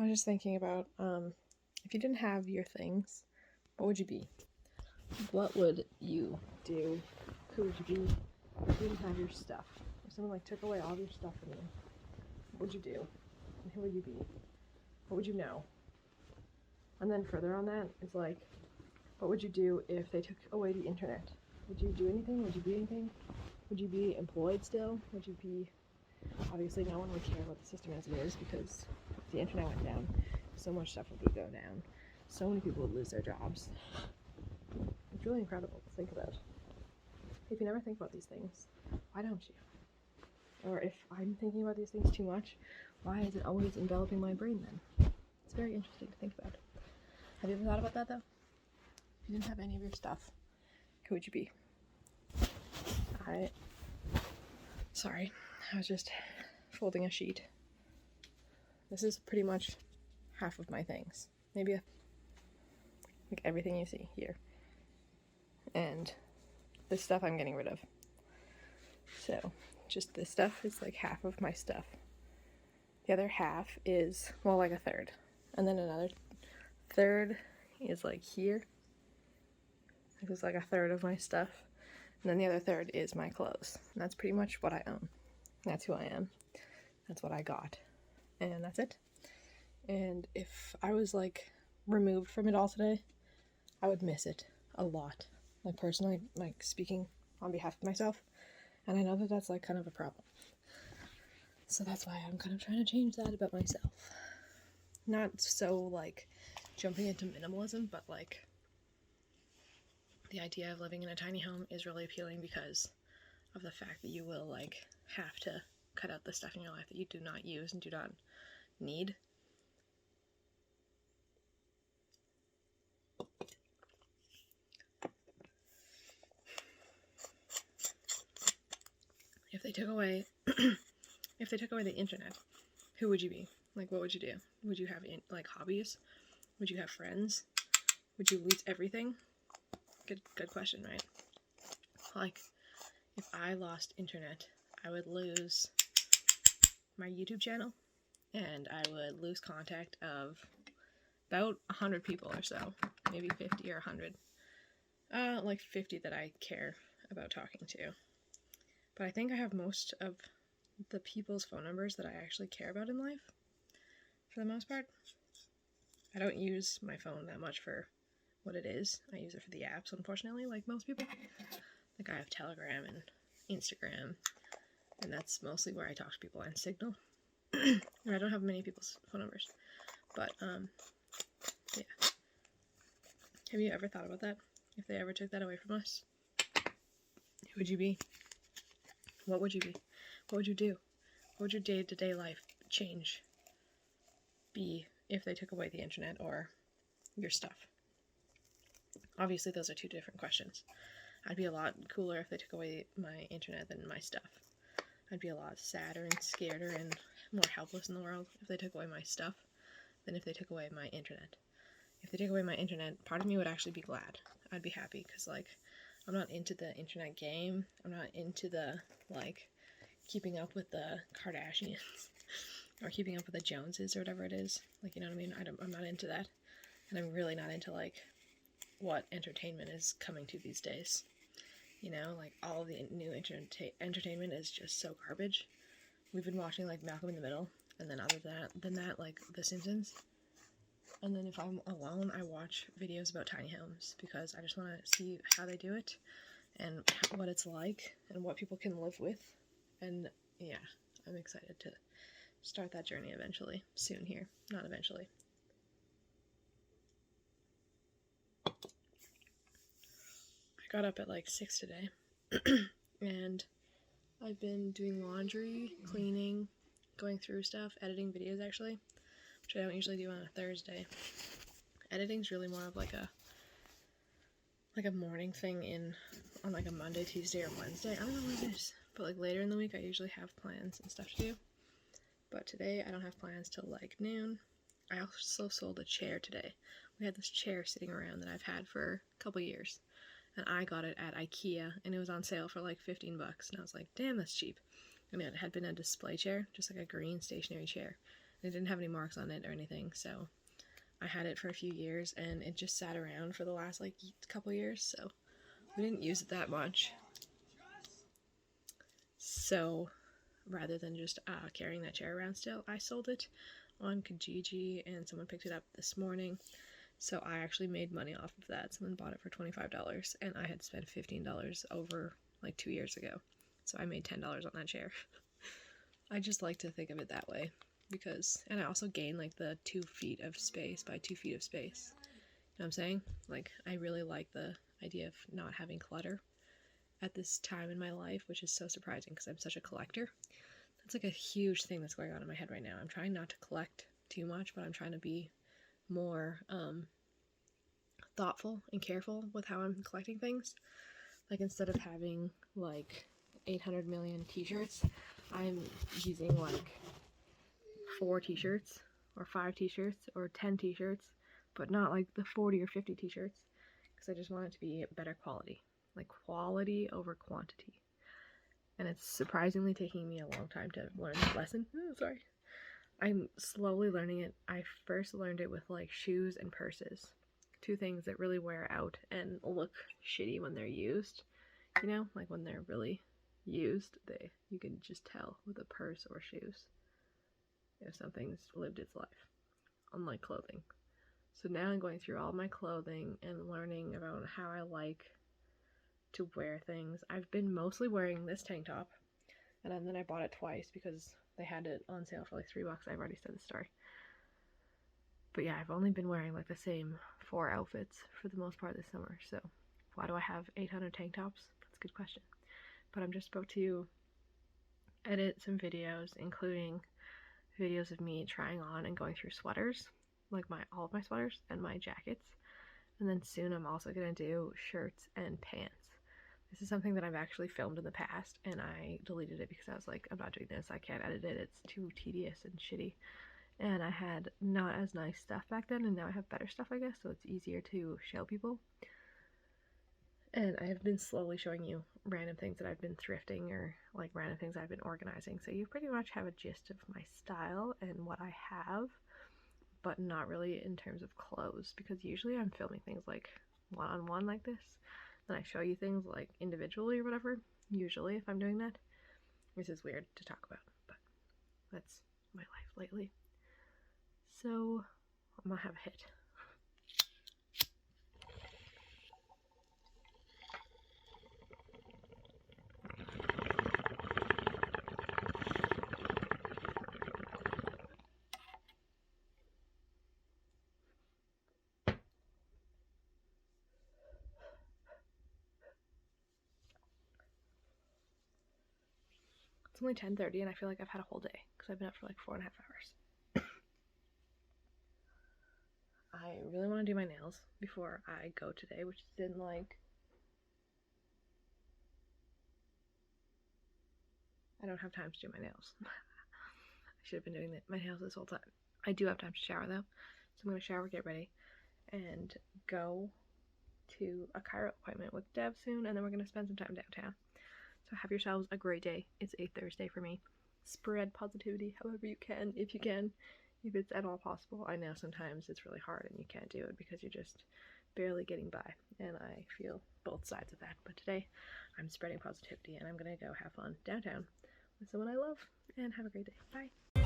was just thinking about, if you didn't have your things, what would you be? What would you do? Who would you be if you didn't have your stuff? If someone like took away all of your stuff from you, what would you do? And who would you be? What would you know? And then further on that, it's like, what would you do if they took away the internet? Would you do anything? Would you be anything? Would you be employed still? Would you be... Obviously, no one would care about the system as it is, because if the internet went down, so much stuff would go down. So many people would lose their jobs. It's really incredible to think about. If you never think about these things, why don't you? Or if I'm thinking about these things too much, why is it always enveloping my brain then? It's very interesting to think about. Have you ever thought about that, though? If you didn't have any of your stuff, who would you be? Sorry, I was just folding a sheet. This is pretty much half of my things. Maybe like everything you see here. And this stuff I'm getting rid of. So, just this stuff is like half of my stuff. The other half is, well, like a third. And then another third is like here. This is like a third of my stuff. And then the other third is my clothes. And that's pretty much what I own. That's who I am. That's what I got. And that's it. And if I was like removed from it all today, I would miss it a lot. Like personally, like speaking on behalf of myself. And I know that that's like kind of a problem. So that's why I'm kind of trying to change that about myself. Not so like jumping into minimalism, but like the idea of living in a tiny home is really appealing because of the fact that you will like have to cut out the stuff in your life that you do not use and do not need. If they took away the internet, who would you be? Like, what would you do? Would you have like hobbies? Would you have friends? Would you lose everything? Good question, right? Like, if I lost internet, I would lose my YouTube channel, and I would lose contact of about 100 people or so, maybe 50 or 100. Like 50 that I care about talking to. But I think I have most of the people's phone numbers that I actually care about in life, for the most part. I don't use my phone that much for what it is. I use it for the apps, unfortunately, like most people. Like, I have Telegram and Instagram, and that's mostly where I talk to people, and Signal. And I don't have many people's phone numbers. But, yeah. Have you ever thought about that? If they ever took that away from us? Who would you be? What would you be? What would you do? What would your day-to-day life change be if they took away the internet or your stuff? Obviously, those are two different questions. I'd be a lot cooler if they took away my internet than my stuff. I'd be a lot sadder and scareder and more helpless in the world if they took away my stuff than if they took away my internet. If they took away my internet, part of me would actually be glad. I'd be happy because, like, I'm not into the internet game. I'm not into the, like, keeping up with the Kardashians or keeping up with the Joneses or whatever it is. Like, you know what I mean? I'm not into that. And I'm really not into, like, what entertainment is coming to these days. You know, like, all of the new entertainment is just so garbage. We've been watching, like, Malcolm in the Middle, and then other than that, like, The Simpsons. And then if I'm alone, I watch videos about tiny homes, because I just want to see how they do it, and what it's like, and what people can live with. And, yeah, I'm excited to start that journey eventually. Soon here. Not eventually. I got up at like 6 today, and I've been doing laundry, cleaning, going through stuff, editing videos actually, which I don't usually do on a Thursday. Editing's really more of like a morning thing on like a Monday, Tuesday, or Wednesday. I don't know what it is, but like later in the week I usually have plans and stuff to do. But today I don't have plans till like noon. I also sold a chair today. We had this chair sitting around that I've had for a couple years. And I got it at IKEA, and it was on sale for like $15, and I was like, damn, that's cheap. And it had been a display chair, just like a green stationary chair, It didn't have any marks on it or anything, so I had it for a few years, and it just sat around for the last like couple years, so we didn't use it that much. So rather than just carrying that chair around still, I sold it on Kijiji, and someone picked it up this morning. So I actually made money off of that. Someone bought it for $25, and I had spent $15 over like 2 years ago. So I made $10 on that chair. I just like to think of it that way, because, and I also gained like the 2 feet of space by 2 feet of space. You know what I'm saying? Like, I really like the idea of not having clutter at this time in my life, which is so surprising because I'm such a collector. That's like a huge thing that's going on in my head right now. I'm trying not to collect too much, but I'm trying to be more thoughtful and careful with how I'm collecting things. Like, instead of having like 800 million t-shirts, I'm using like 4 t-shirts or 5 t-shirts or 10 t-shirts, but not like the 40 or 50 t-shirts, because I just want it to be better quality, like quality over quantity. And it's surprisingly taking me a long time to learn this lesson. Oh, sorry. I'm slowly learning it. I first learned it with like shoes and purses. 2 things that really wear out and look shitty when they're used. You know, like when they're really used, you can just tell with a purse or shoes if something's lived its life, unlike clothing. So now I'm going through all my clothing and learning about how I like to wear things. I've been mostly wearing this tank top, and then I bought it twice because they had it on sale for like $3. I've already said the story. But yeah, I've only been wearing like the same 4 outfits for the most part this summer. So why do I have 800 tank tops? That's a good question. But I'm just about to edit some videos, including videos of me trying on and going through sweaters, like all of my sweaters and my jackets. And then soon I'm also going to do shirts and pants. This is something that I've actually filmed in the past, and I deleted it because I was like, I'm not doing this, I can't edit it, it's too tedious and shitty. And I had not as nice stuff back then, and now I have better stuff, I guess, so it's easier to show people. And I have been slowly showing you random things that I've been thrifting, or like random things I've been organizing, so you pretty much have a gist of my style and what I have, but not really in terms of clothes, because usually I'm filming things like one-on-one like this, then I show you things like individually or whatever, usually if I'm doing that. This is weird to talk about, but that's my life lately. So I'm gonna have a hit. It's only 10:30 and I feel like I've had a whole day because I've been up for like 4.5 hours. I really want to do my nails before I go today, which is in like, I don't have time to do my nails. I should have been doing my nails this whole time. I do have time to shower though, so I'm going to shower, get ready, and go to a chiro appointment with Dev soon, and then we're going to spend some time downtown. So have yourselves a great day. It's a Thursday for me. Spread positivity however you can, if it's at all possible. I know sometimes it's really hard and you can't do it because you're just barely getting by, and I feel both sides of that. But today I'm spreading positivity, and I'm gonna go have fun downtown with someone I love, and have a great day. Bye.